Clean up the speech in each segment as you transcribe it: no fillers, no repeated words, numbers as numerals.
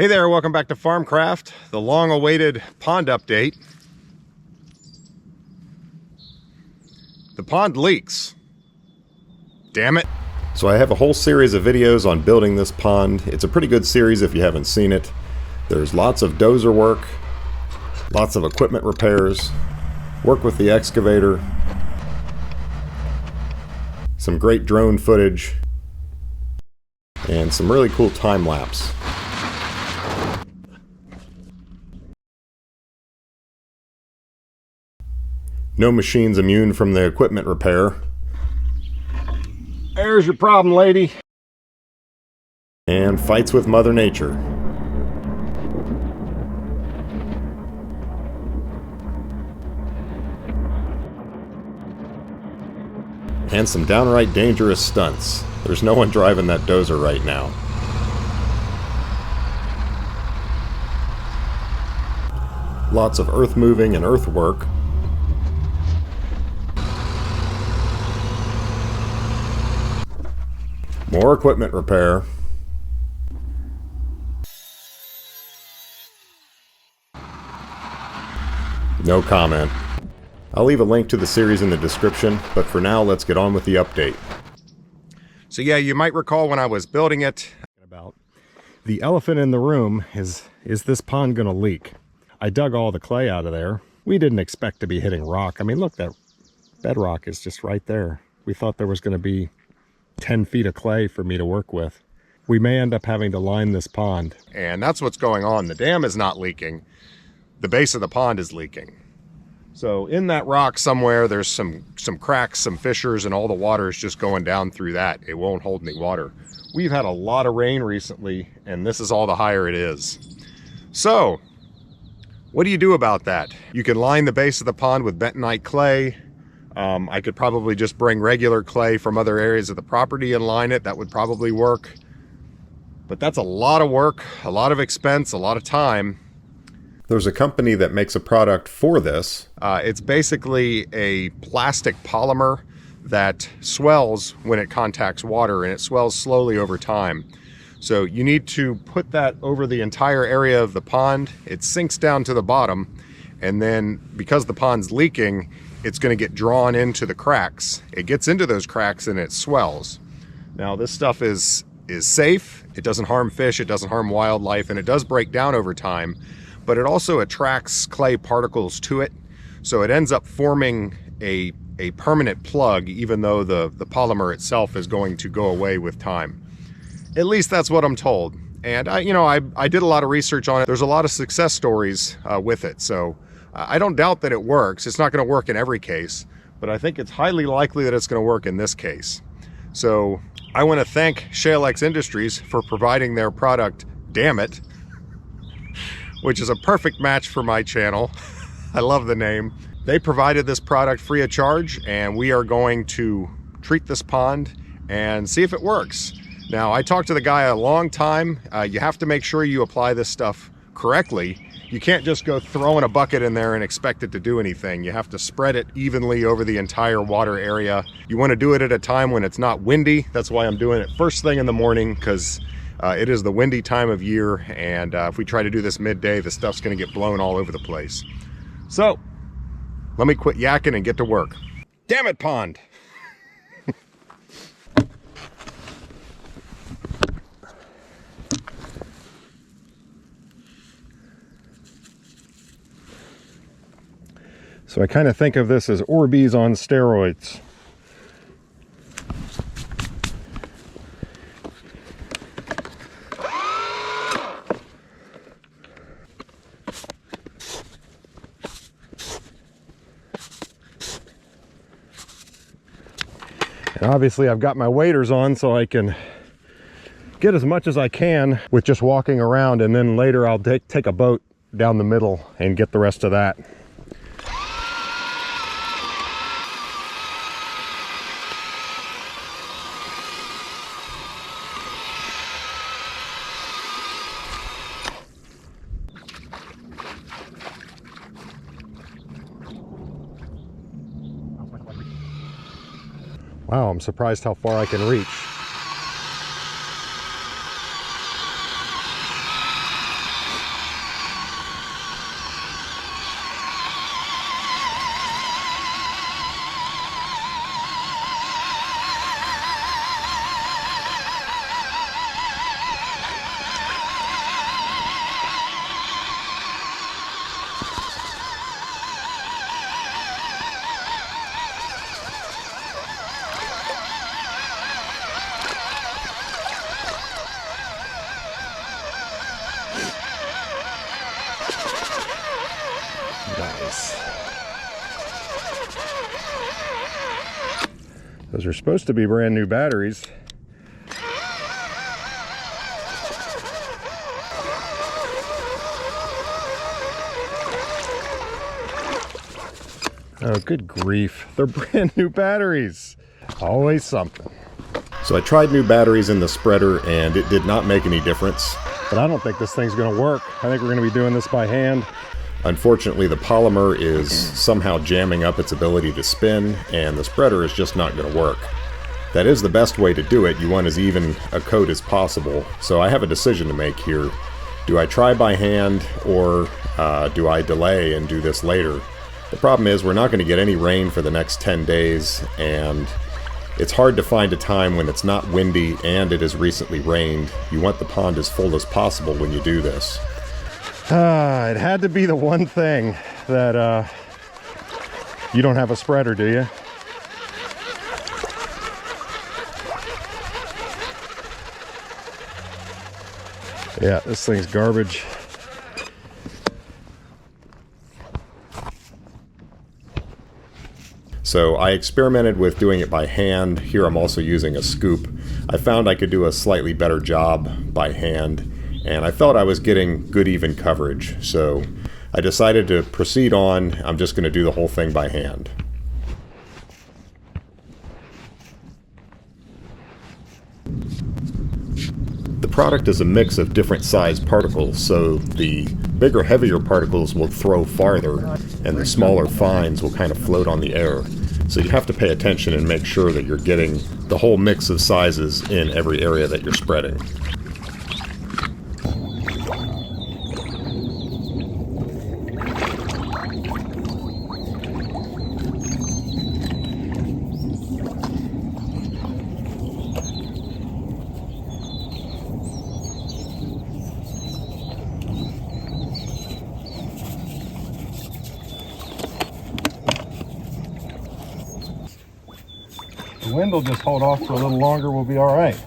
Hey there, welcome back to Farmcraft, the long-awaited pond update. The pond leaks. Damn it. So I have a whole series of videos on building this pond. It's a pretty good series if you haven't seen it. There's lots of dozer work, lots of equipment repairs, work with the excavator, some great drone footage, and some really cool time-lapse. No machine's immune from the equipment repair. There's your problem, lady. And fights with Mother Nature. And some downright dangerous stunts. There's no one driving that dozer right now. Lots of earth moving and earthwork. More equipment repair. No comment. I'll leave a link to the series in the description, but for now, let's get on with the update. So yeah, you might recall when I was building it, about the elephant in the room is this pond gonna leak? I dug all the clay out of there. We didn't expect to be hitting rock. I mean, look, that bedrock is just right there. We thought there was gonna be 10 feet of clay for me to work with. We may end up having to line this pond. And that's what's going on. The dam is not leaking. The base of the pond is leaking. So in that rock somewhere, there's some cracks, some fissures, and all the water is just going down through that. It won't hold any water. We've had a lot of rain recently, and this is all the higher it is. So what do you do about that? You can line the base of the pond with bentonite clay. I could probably just bring regular clay from other areas of the property and line it. That would probably work. But that's a lot of work, a lot of expense, a lot of time. There's a company that makes a product for this. It's basically a plastic polymer that swells when it contacts water, and it swells slowly over time. So you need to put that over the entire area of the pond. It sinks down to the bottom, and then because the pond's leaking, it's going to get drawn into the cracks. It gets into those cracks and it swells. Now this stuff is safe. It doesn't harm fish, it doesn't harm wildlife, and it does break down over time, but it also attracts clay particles to it. So it ends up forming a permanent plug, even though the polymer itself is going to go away with time. At least that's what I'm told. And I did a lot of research on it. There's a lot of success stories with it. So I don't doubt that it works. It's not going to work in every case, but I think it's highly likely that it's going to work in this case. So I want to thank ShaleX Industries for providing their product, Damit, which is a perfect match for my channel. I love the name. They provided this product free of charge, and we are going to treat this pond and see if it works. Now, I talked to the guy a long time. You have to make sure you apply this stuff correctly. You can't just go throwing a bucket in there and expect it to do anything. You have to spread it evenly over the entire water area. You want to do it at a time when it's not windy. That's why I'm doing it first thing in the morning, because it is the windy time of year, and if we try to do this midday, the stuff's going to get blown all over the place. So let me quit yakking and get to work. Damn it, pond! So I kind of think of this as Orbeez on steroids. And obviously I've got my waders on so I can get as much as I can with just walking around, and then later I'll take a boat down the middle and get the rest of that. Wow, I'm surprised how far I can reach. Nice. Those are supposed to be brand new batteries. Oh, good grief. They're brand new batteries. Always something. So I tried new batteries in the spreader and it did not make any difference. But I don't think this thing's going to work. I think we're going to be doing this by hand. Unfortunately, the polymer is somehow jamming up its ability to spin, and the spreader is just not going to work. That is the best way to do it. You want as even a coat as possible. So I have a decision to make here. Do I try by hand, or do I delay and do this later? The problem is we're not going to get any rain for the next 10 days, and it's hard to find a time when it's not windy and it has recently rained. You want the pond as full as possible when you do this. It had to be the one thing that you don't have a spreader, do you? Yeah, this thing's garbage. So I experimented with doing it by hand. Here I'm also using a scoop. I found I could do a slightly better job by hand, and I felt I was getting good even coverage. So I decided to proceed on. I'm just going to do the whole thing by hand. The product is a mix of different sized particles, so the bigger, heavier particles will throw farther, and the smaller fines will kind of float on the air. So you have to pay attention and make sure that you're getting the whole mix of sizes in every area that you're spreading. The wind will just hold off for a little longer, we'll be all right.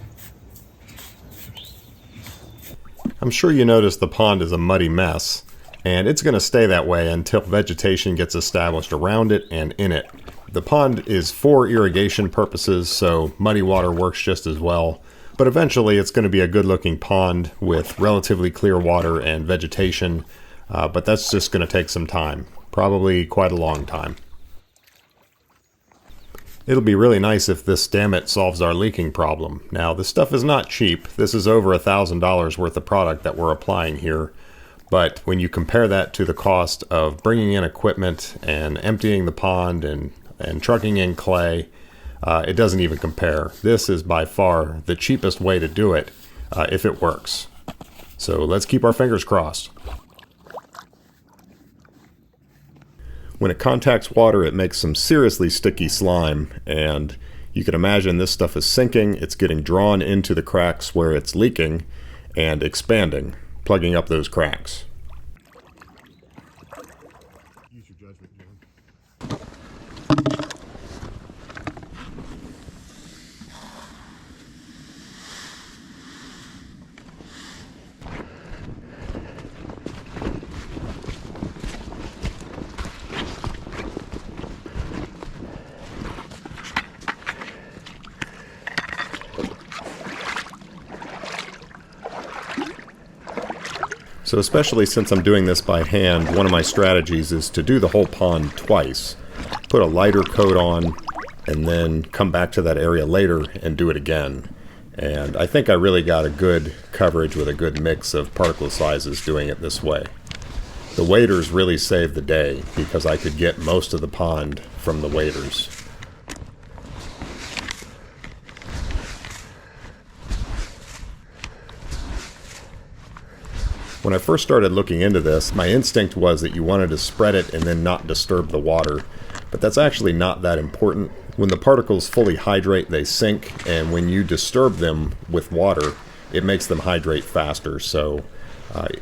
I'm sure you noticed the pond is a muddy mess, and it's going to stay that way until vegetation gets established around it and in it. The pond is for irrigation purposes, so muddy water works just as well, but eventually it's going to be a good looking pond with relatively clear water and vegetation, but that's just going to take some time, probably quite a long time. It'll be really nice if this Damit solves our leaking problem. Now, this stuff is not cheap. This is over $1,000 worth of product that we're applying here. But when you compare that to the cost of bringing in equipment and emptying the pond and trucking in clay, it doesn't even compare. This is by far the cheapest way to do it if it works. So let's keep our fingers crossed. When it contacts water, it makes some seriously sticky slime, and you can imagine this stuff is sinking. It's getting drawn into the cracks where it's leaking and expanding, plugging up those cracks. Use your judgment, Jim. So especially since I'm doing this by hand, one of my strategies is to do the whole pond twice. Put a lighter coat on and then come back to that area later and do it again. And I think I really got a good coverage with a good mix of particle sizes doing it this way. The waders really saved the day because I could get most of the pond from the waders. When I first started looking into this, my instinct was that you wanted to spread it and then not disturb the water. But that's actually not that important. When the particles fully hydrate, they sink, and when you disturb them with water, it makes them hydrate faster. So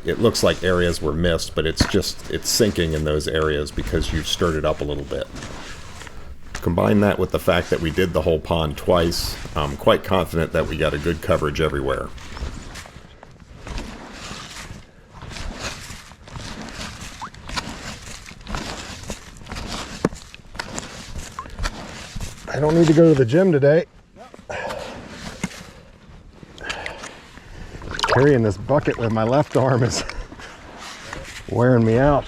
it looks like areas were missed, but it's sinking in those areas because you've stirred it up a little bit. Combine that with the fact that we did the whole pond twice, I'm quite confident that we got a good coverage everywhere. I don't need to go to the gym today. Carrying this bucket with my left arm is wearing me out.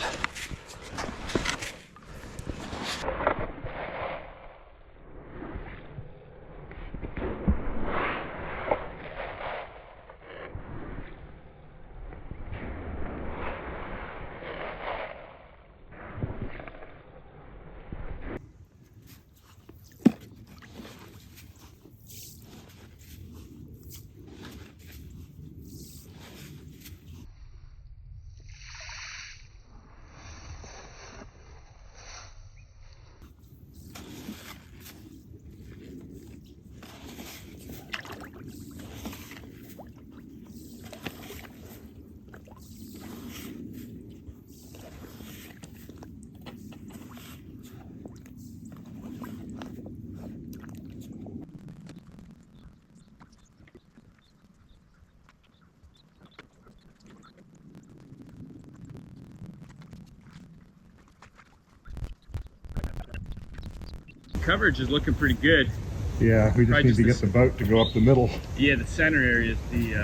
Coverage is looking pretty good. Yeah, we just need to get the boat to go up the middle. Yeah, the center area is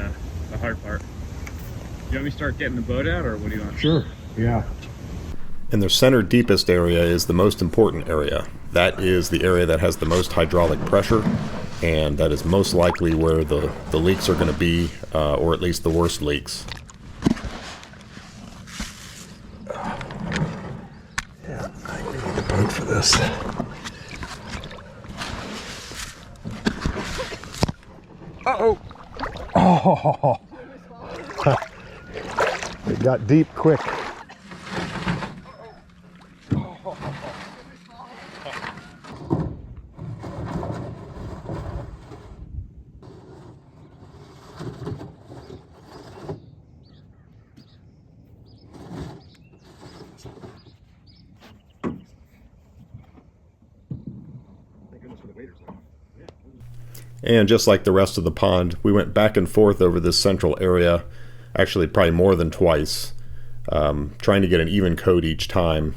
the hard part. You want me to start getting the boat out, or what do you want? Sure, yeah. And the center deepest area is the most important area. That is the area that has the most hydraulic pressure, and that is most likely where the leaks are going to be, or at least the worst leaks. Yeah, I need the boat for this. Uh-oh. Oh, it got deep quick. And just like the rest of the pond, we went back and forth over this central area, actually probably more than twice, trying to get an even coat each time.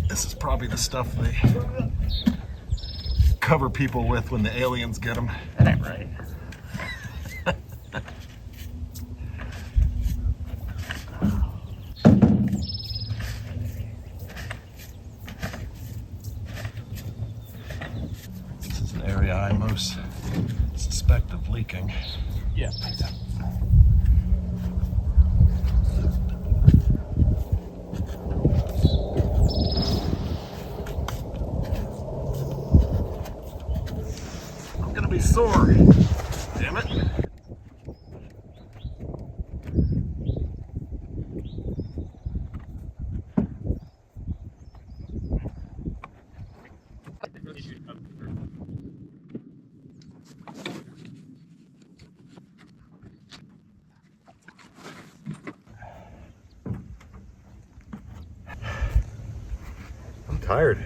This is probably the stuff they cover people with when the aliens get them. That ain't right. This is an area I most suspect of leaking. Yeah, like that. Be sore. Damn it. I'm tired.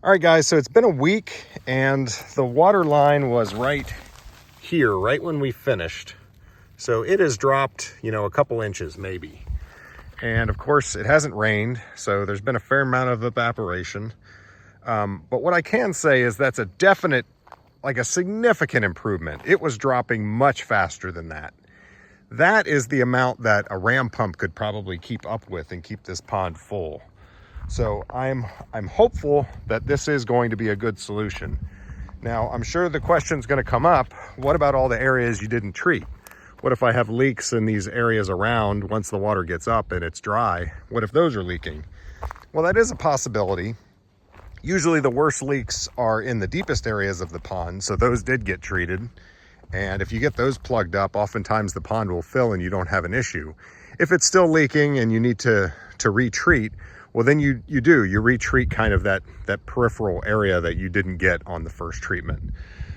All right, guys, so it's been a week and the water line was right here, right when we finished. So it has dropped, you know, a couple inches maybe. And of course it hasn't rained, so there's been a fair amount of evaporation. But what I can say is that's a definite, like a significant improvement. It was dropping much faster than that. That is the amount that a ram pump could probably keep up with and keep this pond full. So I'm hopeful that this is going to be a good solution. Now, I'm sure the question's going to come up, what about all the areas you didn't treat? What if I have leaks in these areas around once the water gets up and it's dry? What if those are leaking? Well, that is a possibility. Usually the worst leaks are in the deepest areas of the pond, so those did get treated. And if you get those plugged up, oftentimes the pond will fill and you don't have an issue. If it's still leaking and you need to retreat, well then you retreat kind of that peripheral area that you didn't get on the first treatment.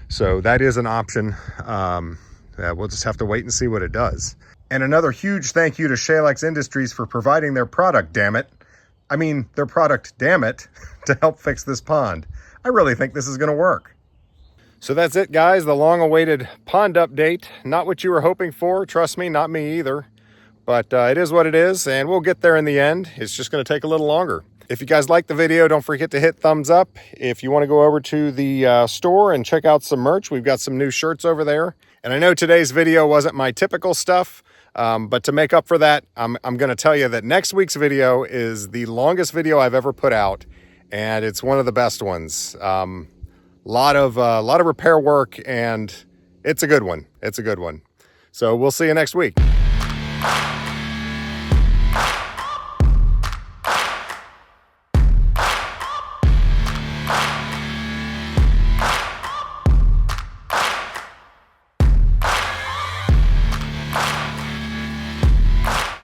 So that is an option. We'll just have to wait and see what it does. And another huge thank you to Shalex Industries for providing their product, Damit, to help fix this pond. I really think this is gonna work. So that's it, guys, the long-awaited pond update. Not what you were hoping for, trust me, not me either. But it is what it is, and we'll get there in the end. It's just gonna take a little longer. If you guys like the video, don't forget to hit thumbs up. If you wanna go over to the store and check out some merch, we've got some new shirts over there. And I know today's video wasn't my typical stuff, but to make up for that, I'm gonna tell you that next week's video is the longest video I've ever put out, and it's one of the best ones. Lot of repair work, and it's a good one. It's a good one. So we'll see you next week.